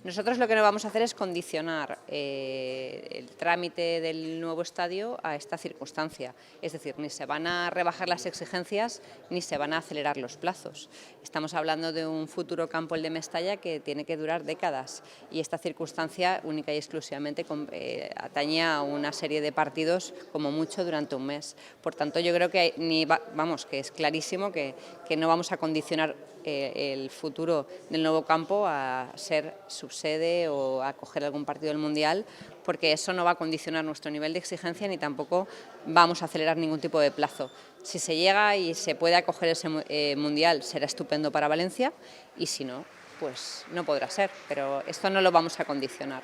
Nosotros lo que no vamos a hacer es condicionar el trámite del nuevo estadio a esta circunstancia. Es decir, ni se van a rebajar las exigencias ni se van a acelerar los plazos. Estamos hablando de un futuro campo, el de Mestalla, que tiene que durar décadas, y esta circunstancia única y exclusivamente atañe a una serie de partidos como mucho durante un mes. Por tanto, yo creo que que es clarísimo que no vamos a condicionar el futuro del nuevo campo a ser subsede o a acoger algún partido del Mundial, porque eso no va a condicionar nuestro nivel de exigencia ni tampoco vamos a acelerar ningún tipo de plazo. Si se llega y se puede acoger ese Mundial, será estupendo para Valencia, y si no, pues no podrá ser, pero esto no lo vamos a condicionar.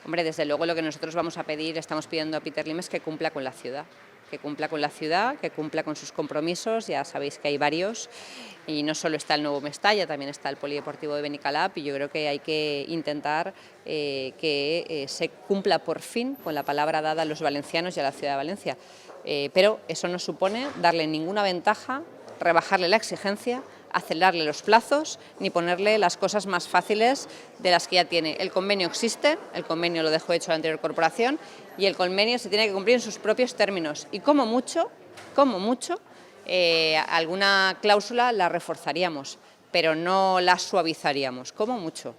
Hombre, desde luego lo que nosotros vamos a pedir, estamos pidiendo a Peter Lim, es que cumpla con la ciudad, que cumpla con sus compromisos. Ya sabéis que hay varios, y no solo está el nuevo Mestalla, también está el Polideportivo de Benicalap, y yo creo que hay que intentar que se cumpla por fin con la palabra dada a los valencianos y a la ciudad de Valencia. Pero eso no supone darle ninguna ventaja, rebajarle la exigencia, acelerarle los plazos, ni ponerle las cosas más fáciles de las que ya tiene. El convenio existe, el convenio lo dejó hecho la anterior corporación, y el convenio se tiene que cumplir en sus propios términos, y como mucho, alguna cláusula la reforzaríamos, pero no la suavizaríamos, como mucho.